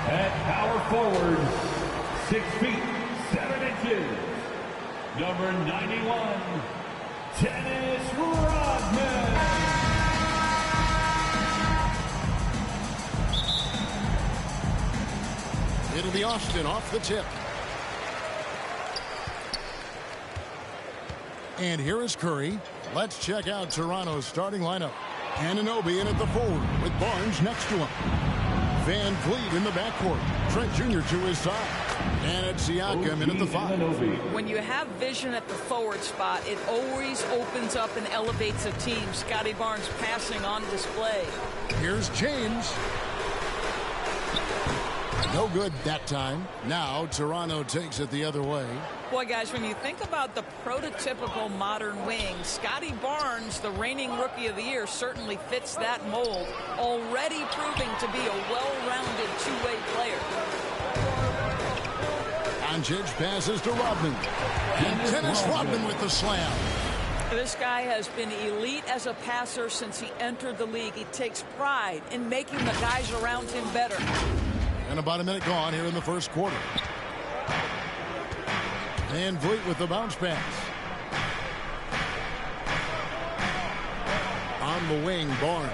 At power forward, 6 feet, 7 inches, number 91, Dennis Rodman. It'll be Austin off the tip. And here is Curry. Let's check out Toronto's starting lineup. Anunoby in at the forward with Barnes next to him. Van Vliet in the backcourt. Trent Jr. to his side. And it's Siakam in at the 5. When you have vision at the forward spot, it always opens up and elevates a team. Scotty Barnes passing on display. Here's James. No good that time. Now Toronto takes it the other way. Boy, guys, when you think about the prototypical modern wing, Scotty Barnes, the reigning Rookie of the Year, certainly fits that mold, already proving to be a well-rounded two-way player. Doncic passes to Rodman. And Dennis Rodman with the slam. This guy has been elite as a passer since he entered the league. He takes pride in making the guys around him better. And about a minute gone here in the first quarter. Van Vliet with the bounce pass. On the wing, Barnes.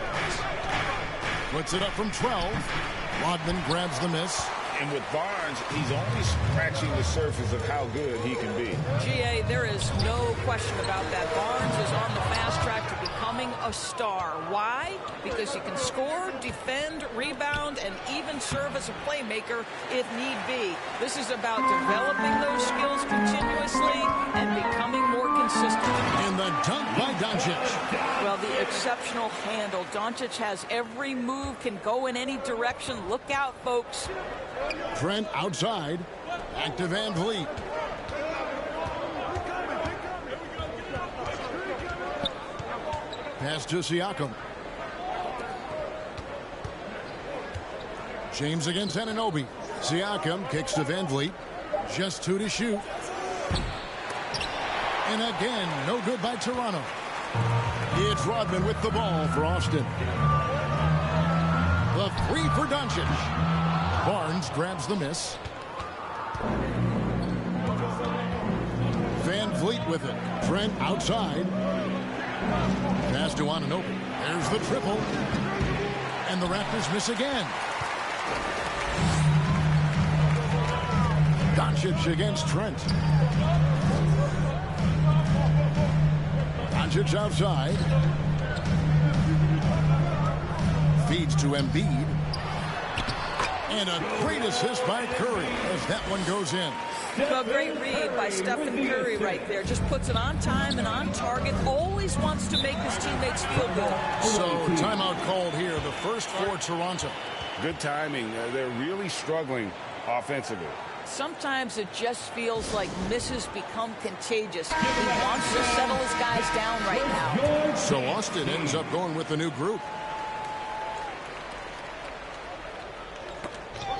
Puts it up from 12. Rodman grabs the miss. And with Barnes, he's only scratching the surface of how good he can be. G.A., there is no question about that. Barnes is on the fast track to becoming a star. Why? Because he can score, defend, rebound, and even serve as a playmaker if need be. This is about developing those skills continuously and becoming more consistent. And the dunk by Doncic. Well, the exceptional handle. Doncic has every move, can go in any direction. Look out, folks. Trent outside. Back to Van Vliet. Pass to Siakam. James against Anunoby. Siakam kicks to Van Vliet. Just 2 to shoot. And again, no good by Toronto. It's Rodman with the ball for Austin. The 3 for Doncic. Barnes grabs the miss. Van Vliet with it. Trent outside. Pass to Anunoby. There's the triple. And the Raptors miss again. Doncic against Trent. Doncic outside. Feeds to Embiid. And a great assist by Curry as that one goes in. Well, great read by Stephen Curry right there. Just puts it on time and on target. Always wants to make his teammates feel good. So, timeout called here. The first for Toronto. Good timing. They're really struggling offensively. Sometimes it just feels like misses become contagious. He wants to settle his guys down right now. So, Austin ends up going with the new group.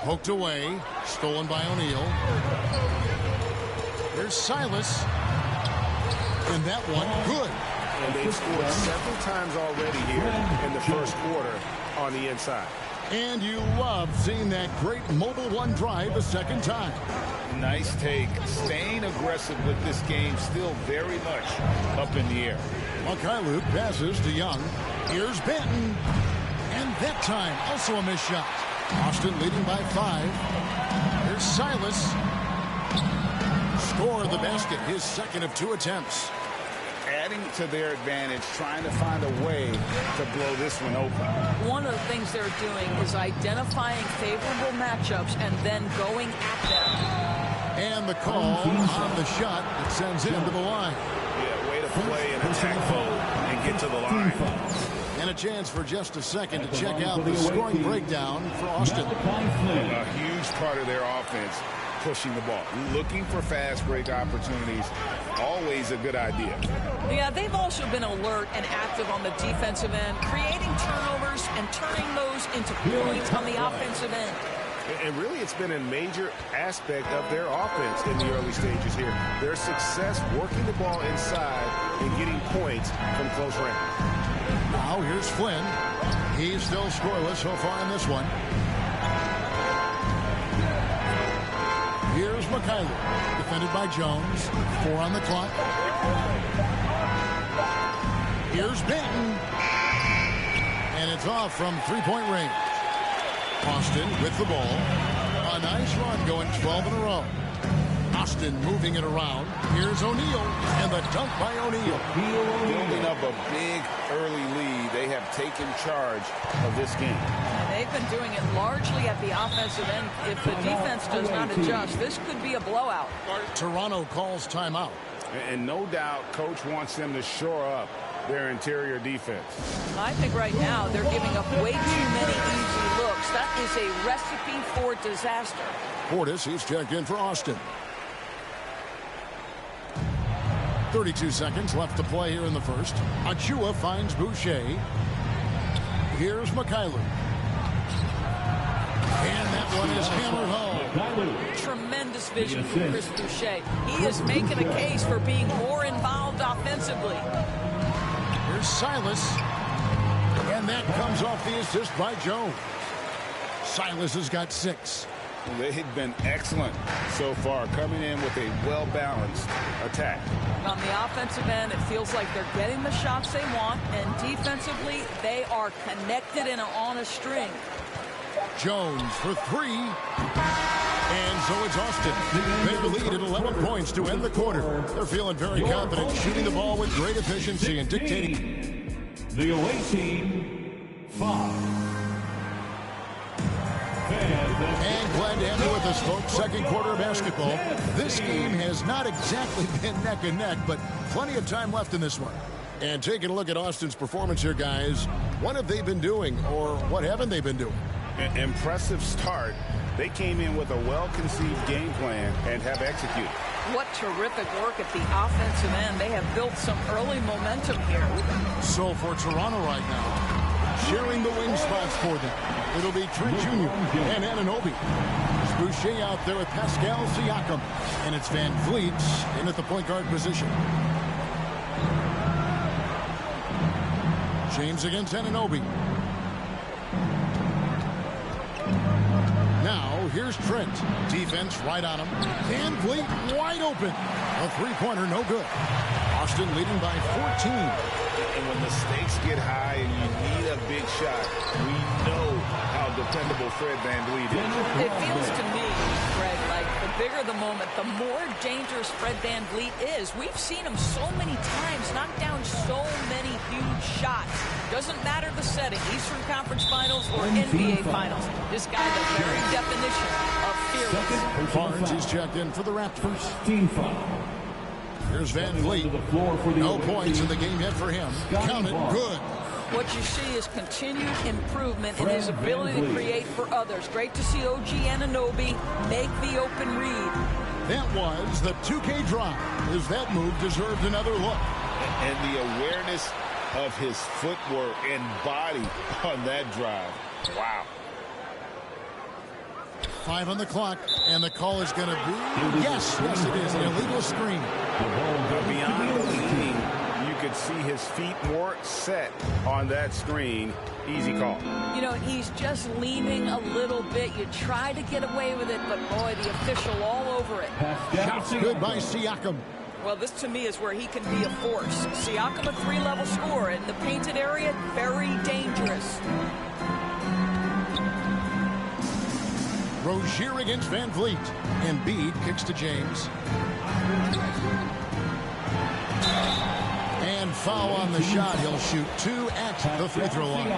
Poked away. Stolen by O'Neal. There's Silas. And that one, good. And they've scored several times already here in the first quarter on the inside. And you love seeing that great mobile one drive a second time. Nice take. Staying aggressive with this game, still very much up in the air. Luke passes to Young. Here's Benton. And that time, also a missed shot. Austin leading by 5. Here's Silas. Score the basket, his second of 2 attempts. Adding to their advantage, trying to find a way to blow this one open. One of the things they're doing is identifying favorable matchups and then going at them. And the call on the shot that sends him to the line. Yeah, way to play an attack mode and get to the line. And a chance for just a second to check out the scoring breakdown for Austin. A huge part of their offense, pushing the ball. Looking for fast break opportunities, always a good idea. Yeah, they've also been alert and active on the defensive end, creating turnovers and turning those into points on the offensive end. And really, it's been a major aspect of their offense in the early stages here. Their success working the ball inside and getting points from close range. Now here's Flynn. He's still scoreless so far in this one. McKayler. Defended by Jones. 4 on the clock. Here's Benton. And it's off from three-point range. Austin with the ball. A nice run going 12 in a row. Austin moving it around. Here's O'Neal, and the dunk by O'Neal. Building up a big early lead. They have taken charge of this game. And they've been doing it largely at the offensive end. If the defense does not adjust, this could be a blowout. Toronto calls timeout. And no doubt, Coach wants them to shore up their interior defense. I think right now they're giving up way too many easy looks. That is a recipe for disaster. Portis, he's checked in for Austin. 32 seconds left to play here in the first. Achua finds Boucher. Here's McKayler. And that one is hammered home. Tremendous vision from Chris Boucher. He is making a case for being more involved offensively. Here's Silas. And that comes off the assist by Jones. Silas has got 6. They've been excellent so far, coming in with a well-balanced attack. On the offensive end, it feels like they're getting the shots they want, and defensively, they are connected and on a string. Jones for 3. And so it's Austin. They lead at 11 points to end the quarter. They're feeling very confident, shooting the ball with great efficiency and dictating. The away team, 5. And glad to have you with us, folks. Second quarter of basketball. This game has not exactly been neck and neck, but plenty of time left in this one. And taking a look at Austin's performance here, guys. What have they been doing, or what haven't they been doing? An impressive start. They came in with a well-conceived game plan and have executed. What terrific work at the offensive end. They have built some early momentum here. So for Toronto right now, sharing the wing spots for them, it'll be Trent Jr. and Anunoby. Boucher out there with Pascal Siakam. And it's Van Vliet in at the point guard position. James against Anunoby. Now, here's Trent. Defense right on him. Van Vliet wide open. A three-pointer, no good. Austin leading by 14. And when the stakes get high and you need a big shot, we know how dependable Fred Van Vliet is. It feels to me, Greg, like the bigger the moment, the more dangerous Fred Van Vliet is. We've seen him so many times knock down so many huge shots. Doesn't matter the setting, Eastern Conference Finals or NBA Finals. This guy, the very definition of fearless. Barnes is checked in for the Raptors. Team foul. Here's Van Vliet. No points in the game yet for him. Count it, good. What you see is continued improvement in his ability to create for others. Great to see OG Anunoby make the open read. That was the 2K drive, as that move deserved another look. And the awareness of his footwork and body on that drive. Wow. 5 on the clock, and the call is going to be, yes, it is, an illegal screen. Beyond the leaning, you could see his feet more set on that screen. Easy call. You know, he's just leaning a little bit. You try to get away with it, but boy, the official all over it. Shots good by Siakam. Well, this to me is where he can be a force. Siakam, a 3-level scorer in the painted area, very dangerous. Rozier against Van Vliet. Embiid kicks to James. And foul on the shot. He'll shoot 2 at the free throw line.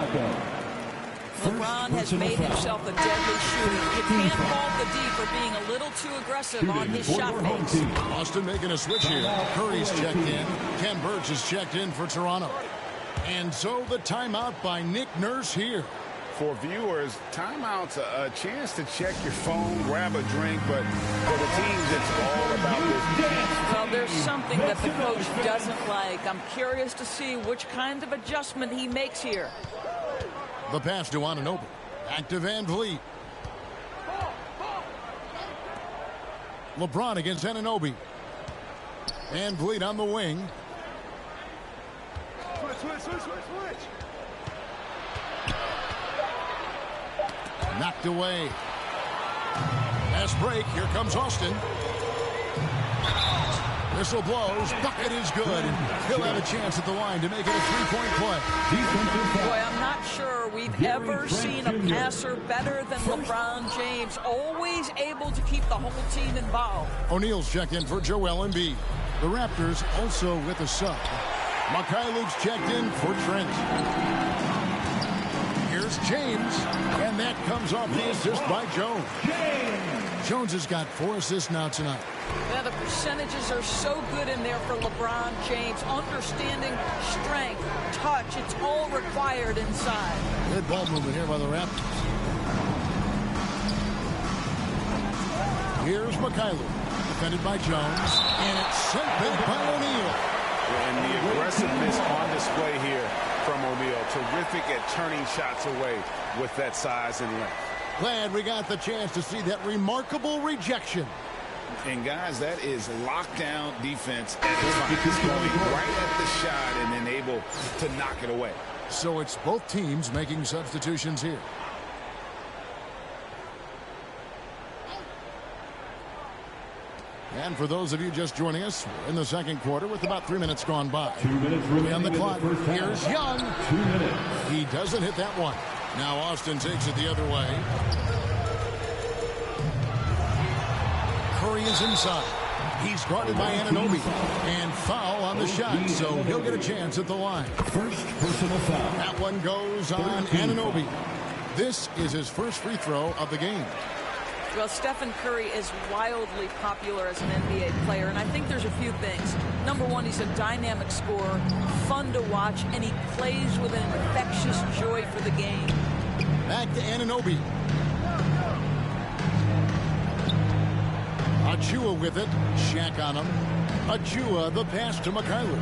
LeBron has made himself a deadly shooter. You can't fault the D for being a little too aggressive on his shot fakes. Austin making a switch here. Curry's checked in. Ken Burch is checked in for Toronto. And so the timeout by Nick Nurse here. For viewers, timeout's a chance to check your phone, grab a drink, but for the teams, it's all about this. Well, there's something that the coach doesn't like. I'm curious to see which kind of adjustment he makes here. The pass to Anunoby. Back to Van Vliet. LeBron against Anunoby. Van Vliet on the wing. Switch. Knocked away. Fast break. Here comes Austin. Whistle blows. Bucket is good. And he'll have a chance at the line to make it a three-point play. Boy, I'm not sure we've ever seen a passer better than LeBron James. Always able to keep the whole team involved. O'Neal's checked in for Joel Embiid. The Raptors also with a sub. Mikhailov's checked in for Trent. Here's James, and that comes off the assist by Jones. Jones has got 4 assists now tonight. Yeah, the percentages are so good in there for LeBron James. Understanding strength, touch, it's all required inside. Good ball movement here by the Raptors. Here's Mikhailov, defended by Jones, and it's sent back by O'Neal. And the aggressiveness on display here from O'Neal. Terrific at turning shots away with that size and length. Glad we got the chance to see that remarkable rejection. And guys, that is lockdown defense at its finest. Going right at the shot and then able to knock it away. So it's both teams making substitutions here. And for those of you just joining us, we're in the second quarter with about 3 minutes gone by. 2 minutes remaining on the clock. Here's Young. 2 minutes. He doesn't hit that one. Now Austin takes it the other way. Curry is inside. He's guarded by Anunoby. And foul on the shot, so he'll get a chance at the line. First personal foul. That one goes on Anunoby. This is his first free throw of the game. Well, Stephen Curry is wildly popular as an NBA player, and I think there's a few things. Number one, he's a dynamic scorer, fun to watch, and he plays with an infectious joy for the game. Back to Anunoby. Achua with it. Shaq on him. Achua, the pass to Mikhailov.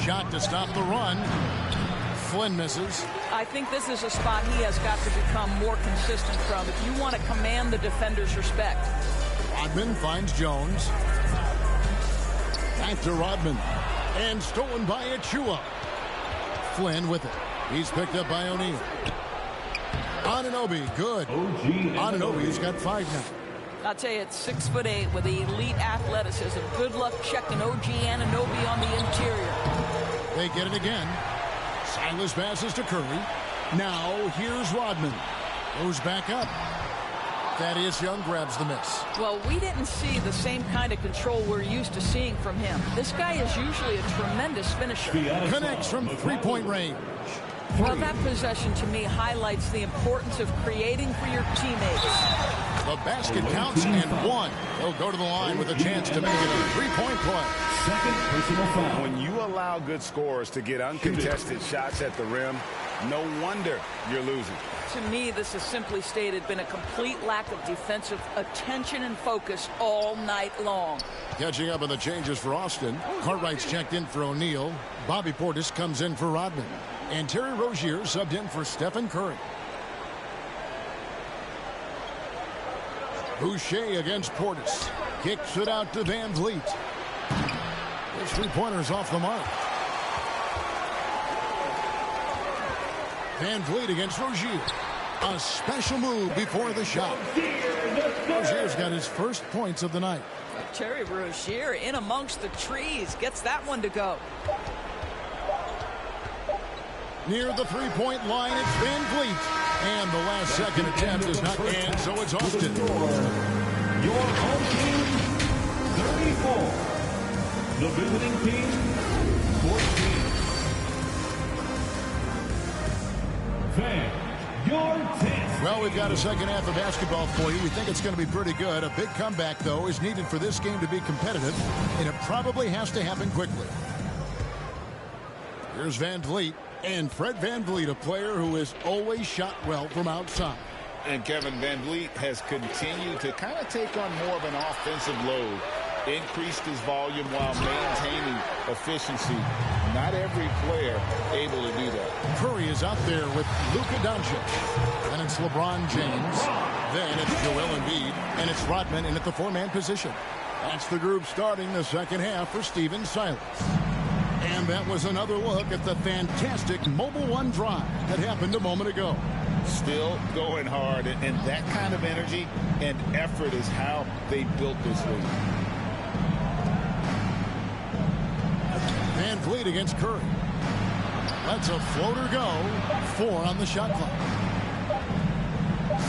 Shot to stop the run. Flynn misses. I think this is a spot he has got to become more consistent from if you want to command the defender's respect. Rodman finds Jones. Back to Rodman. And stolen by Achua. Flynn with it. He's picked up by O'Neal. Anunoby, good. Anunoby's got 5 now. I'll tell you, it's 6'8" with elite athleticism. Good luck checking OG Anunoby on the interior. They get it again. Silas passes to Curry. Now here's Rodman. Goes back up. Thaddeus Young grabs the miss. Well, we didn't see the same kind of control we're used to seeing from him. This guy is usually a tremendous finisher. Connects from three-point range. Well, that possession to me highlights the importance of creating for your teammates. The basket counts and 1. He'll go to the line with a chance to make it a three-point play. Second personal foul. When you allow good scorers to get uncontested shots at the rim, no wonder you're losing. To me, this has simply stated been a complete lack of defensive attention and focus all night long. Catching up on the changes for Austin. Cartwright's checked in for O'Neal. Bobby Portis comes in for Rodman. And Terry Rozier subbed in for Stephen Curry. Boucher against Portis. Kicks it out to Van Vliet. His three-pointer's off the mark. Van Vliet against Rozier. A special move before the shot. Rozier's got his first points of the night. Terry Rozier in amongst the trees gets that one to go. Near the three-point line, it's Van Vliet. And the last second attempt is not in, so it's Austin. Your home team, 34. The visiting team, 14. Fans, your 10. Well, we've got a second half of basketball for you. We think it's going to be pretty good. A big comeback, though, is needed for this game to be competitive, and it probably has to happen quickly. Here's Van Vliet. And Fred Van Vliet, a player who has always shot well from outside. And Kevin Van Vliet has continued to kind of take on more of an offensive load. Increased his volume while maintaining efficiency. Not every player able to do that. Curry is out there with Luka Doncic. Then it's LeBron James. Then it's Joel Embiid. And it's Rodman in at the 4-man position. That's the group starting the second half for Stephen Silas. And that was another look at the fantastic Mobile One drive that happened a moment ago. still going hard, and that kind of energy and effort is how they built this league. Van Vliet against Curry. Lets a floater go. 4 on the shot clock.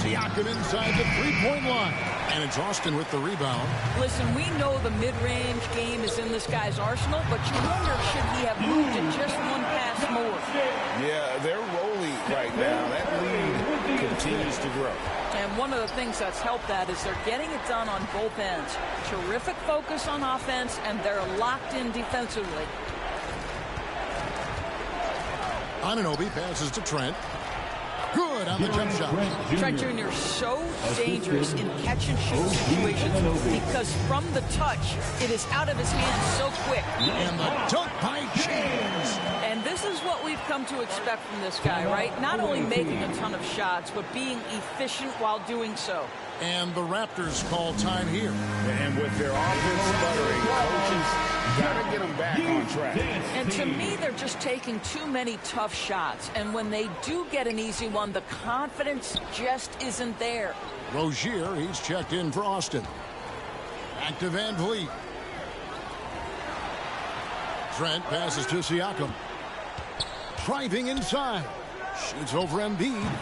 Siakam inside the three-point line. And it's Austin with the rebound. Listen, we know the mid-range game is in this guy's arsenal, but you wonder, should he have moved it just one pass more? Yeah, they're rolling right now. That lead continues to grow. And one of the things that's helped that is they're getting it done on both ends. Terrific focus on offense, and they're locked in defensively. Anunoby passes to Trent. Good on the jump shot. Trent Jr. so dangerous in catch-and-shoot situations because from the touch, it is out of his hands so quick. And the dunk by James. And this is what we've come to expect from this guy, right? Not only making a ton of shots, but being efficient while doing so. And the Raptors call time here. And with their offense sputtering, coaches got to get them back on track. And to me, they're just taking too many tough shots. And when they do get an easy one, the confidence just isn't there. Rozier, he's checked in for Austin. Back to Van Vliet. Trent passes to Siakam. Driving inside. Shoots over Embiid.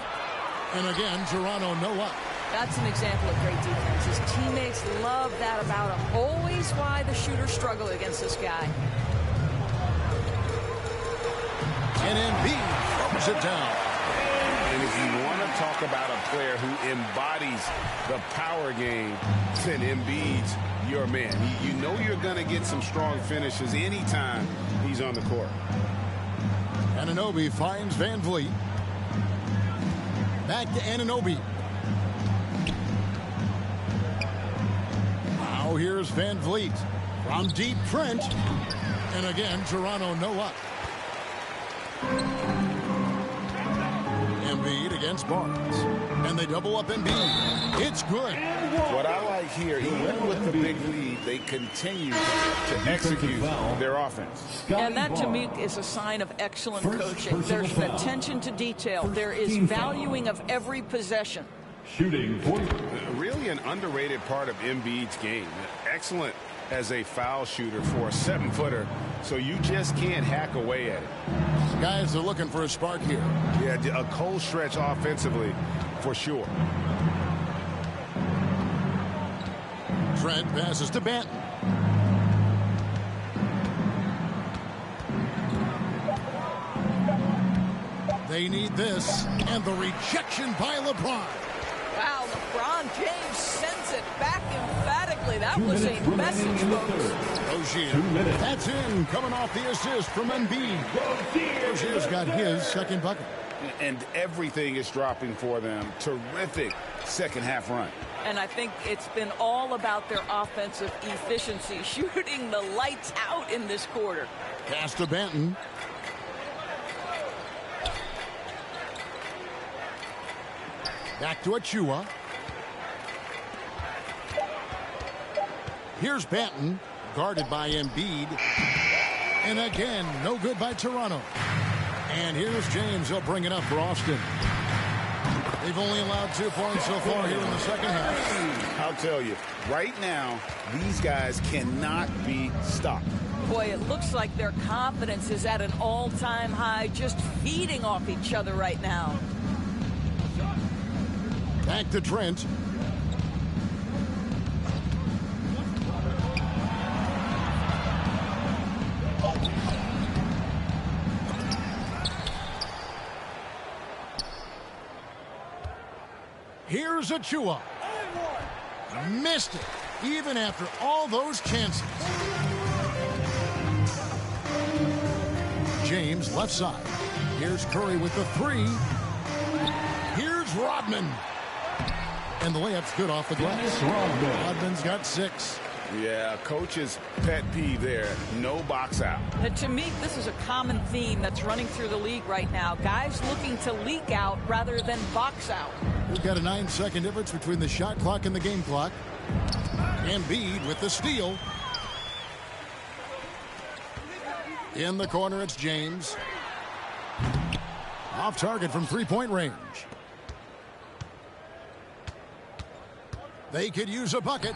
And again, Toronto no up. That's an example of great defense. His teammates love that about him. Always why the shooters struggle against this guy. And Embiid throws it down. And if you want to talk about a player who embodies the power game, then Embiid's your man. You know you're going to get some strong finishes anytime he's on the court. Anunoby finds Van Vliet. Back to Anunoby. Now here's Van Vliet. From deep, Trent. And again, Toronto no up. Embiid against Barnes. And they double up Embiid. It's good. What I like here, even with the big lead, they continue to execute their offense. And that, to me, is a sign of excellent coaching. There's an attention to detail. There is valuing of every possession. Shooting for really an underrated part of Embiid's game. Excellent as a foul shooter for a 7-footer, so you just can't hack away at it. Guys are looking for a spark here. Yeah, a cold stretch offensively for sure. Trent passes to Banton. They need this, and the rejection by LeBron. Wow, LeBron James sends it back emphatically. That was a message, folks. Rozier, that's in, coming off the assist from Embiid. Rozier's got his second bucket. And everything is dropping for them. Terrific second-half run. And I think it's been all about their offensive efficiency, shooting the lights out in this quarter. Pass to Banton. Back to Achua. Here's Banton, guarded by Embiid. And again, no good by Toronto. And here's James. He'll bring it up for Austin. They've only allowed 2 points so far here in the second half. I'll tell you, right now, these guys cannot be stopped. Boy, it looks like their confidence is at an all-time high, just feeding off each other right now. Back to Trent. Here's Achua. Missed it, even after all those chances. James, left side. Here's Curry with the three. Here's Rodman. And the layup's good off the glass. Rodman's got 6. Yeah, coach's pet peeve there. No box out. And to me, this is a common theme that's running through the league right now. Guys looking to leak out rather than box out. We've got a 9-second difference between the shot clock and the game clock. Embiid with the steal. In the corner, it's James. Off target from 3-point range. They could use a bucket.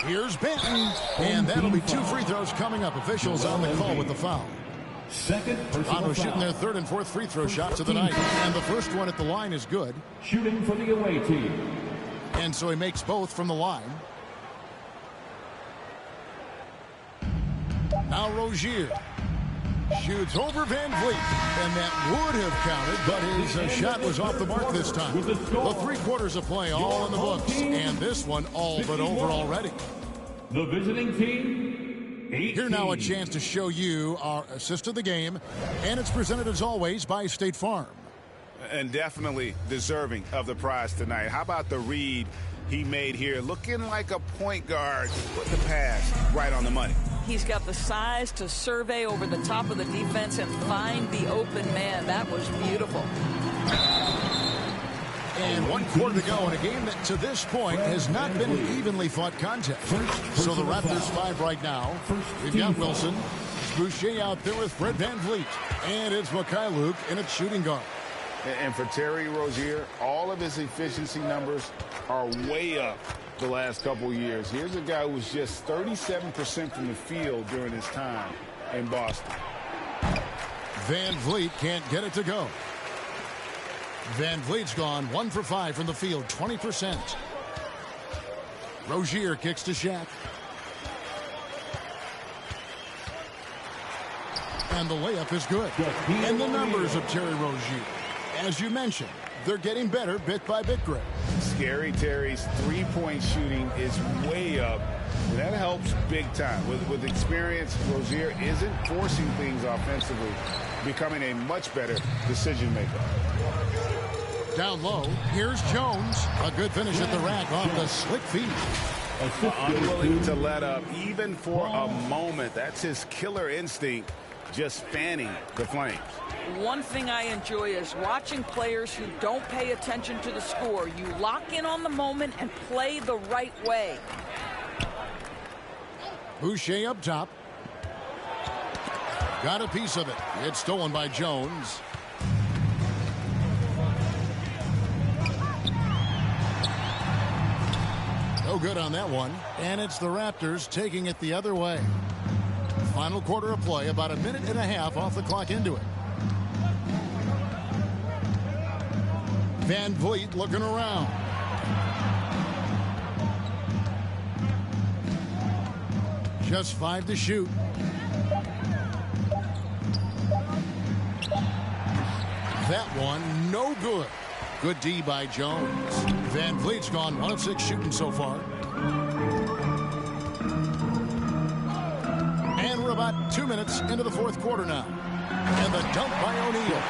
Here's Benton, and that'll be 2 free throws coming up. Officials on the call with the foul. Second personal Toronto shooting foul. their 3rd and 4th free throw shots of the night, and the first one at the line is good. Shooting for the away team. And so he makes both from the line. Now Rozier shoots over Van Vliet, and that would have counted, but his shot was off the mark this time. The 3 quarters of play all in the books, and this one all but over already. The visiting team, 18. Here now a chance to show you our assist of the game, and it's presented as always by State Farm. And definitely deserving of the prize tonight. How about the read he made here? Looking like a point guard with the pass right on the money. He's got the size to survey over the top of the defense and find the open man. That was beautiful. And 1 quarter to go in a game that to this point has not been an evenly fought contest. So the Raptors 5 right now. We've got Wilson. It's Boucher out there with Fred Van Vliet. And it's Mikhailuk in its shooting guard. And for Terry Rozier, all of his efficiency numbers are way up the last couple of years. Here's a guy who was just 37% from the field during his time in Boston. Van Vliet can't get it to go. Van Vliet's gone 1 for 5 from the field, 20%. Rozier kicks to Shaq. And the layup is good. And the numbers of Terry Rozier, as you mentioned, they're getting better bit by bit, Greg. Scary Terry's three-point shooting is way up. And that helps big time. With experience, Rozier isn't forcing things offensively, becoming a much better decision maker. Down low, here's Jones. A good finish at the rack off the slick feed. Unwilling to let up, even for a moment. That's his killer instinct, just fanning the flames. One thing I enjoy is watching players who don't pay attention to the score. You lock in on the moment and play the right way. Boucher up top. Got a piece of it. It's stolen by Jones. No good on that one. And it's the Raptors taking it the other way. Final quarter of play, about a minute and a half off the clock into it. Van Vliet looking around. Just 5 to shoot. That one, no good. Good D by Jones. Van Vliet's gone 1 of 6 shooting so far. And we're about 2 minutes into the 4th quarter now. And the dunk by O'Neal.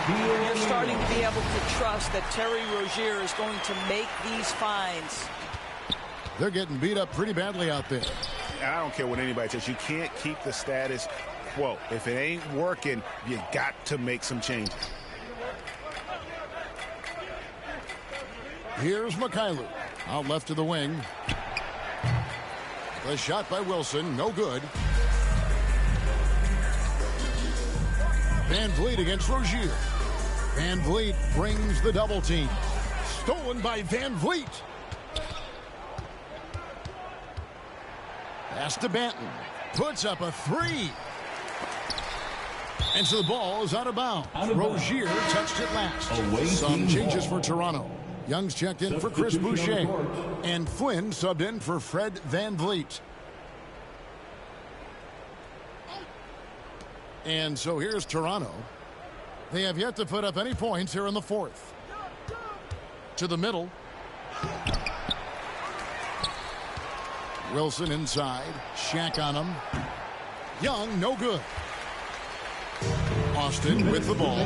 You're starting to be able to trust that Terry Rozier is going to make these finds. They're getting beat up pretty badly out there. I don't care what anybody says. You can't keep the status quo. If it ain't working, you got to make some changes. Here's Mikhailuk. Out left to the wing. The shot by Wilson, no good. Van Vliet against Rozier. Van Vliet brings the double team. Stolen by Van Vliet. Pass to Banton. Puts up a 3. And so the ball is out of bounds. Rozier touched it last. Some changes for Toronto. Young's checked in for Chris Boucher. And Flynn subbed in for Fred Van Vliet. And so here's Toronto. They have yet to put up any points here in the 4th. To the middle. Wilson inside. Shaq on him. Young, no good. Austin with the ball.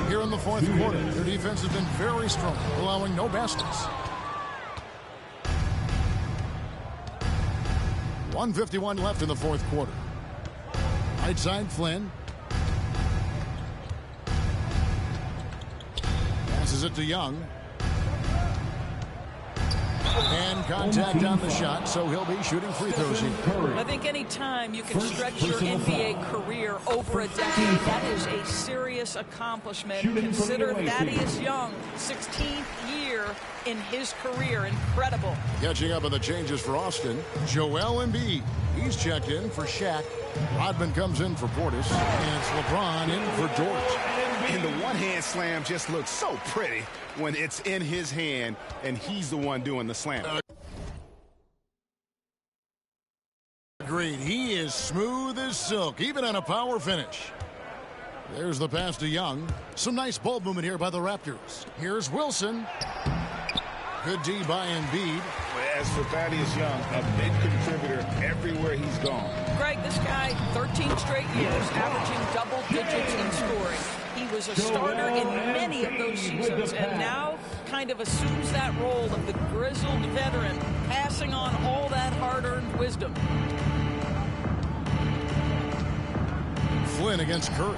Here in the 4th quarter, their defense has been very strong, allowing no baskets. 1:51 left in the 4th quarter. Right side, Flynn. Passes it to Young. And contact on the shot, so he'll be shooting free throws here. I think any time you can stretch your NBA career over a decade, that is a serious accomplishment. Consider Thaddeus Young, 16th year in his career. Incredible. Catching up on the changes for Austin, Joel Embiid. He's checked in for Shaq. Rodman comes in for Portis, and it's LeBron in for George. And the one-hand slam just looks so pretty when it's in his hand and he's the one doing the slam. Agreed. He is smooth as silk, even on a power finish. There's the pass to Young. Some nice ball movement here by the Raptors. Here's Wilson. Good D by Embiid. As for Thaddeus Young, a big contributor everywhere he's gone. Greg, this guy, 13 straight years, averaging double digits in scoring. He was a starter in many of those seasons, and now kind of assumes that role of the grizzled veteran, passing on all that hard-earned wisdom. Flynn against Curry.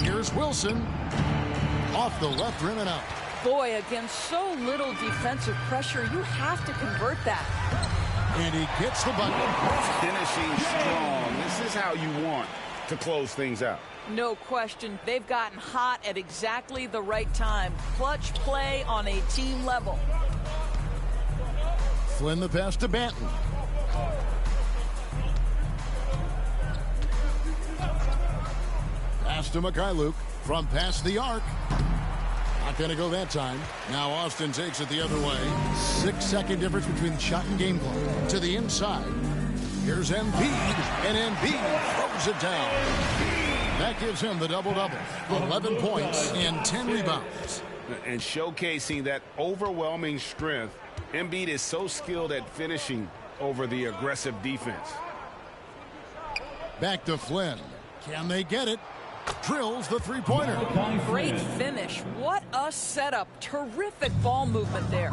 Here's Wilson. Off the left rim and out. Boy, against so little defensive pressure, you have to convert that. And he gets the bucket. Finishing strong. This is how you want to close things out. No question. They've gotten hot at exactly the right time. Clutch play on a team level. Flynn the pass to Banton. Pass to Mikhailuk from past the arc. Not going to go that time. Now Austin takes it the other way. 6-second difference between shot and game clock. To the inside. Here's Embiid, and Embiid throws it down. That gives him the double-double. 11 points and 10 rebounds. And showcasing that overwhelming strength, Embiid is so skilled at finishing over the aggressive defense. Back to Flynn. Can they get it? Drills the three-pointer. Great finish. What a setup. Terrific ball movement there.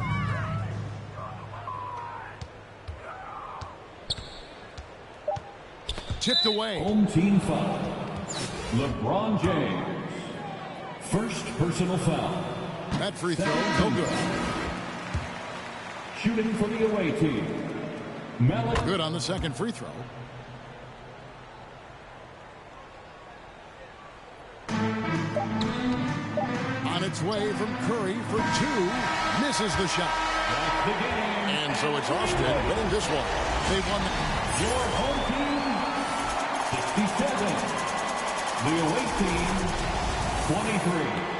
Tipped away. Home team foul. LeBron James. First personal foul. That free throw, no good. Shooting for the away team. Malik. Good on the second free throw. On its way from Curry for two. Misses the shot. And so it's Austin winning this one. They won Your home team, 67. The away team, 23.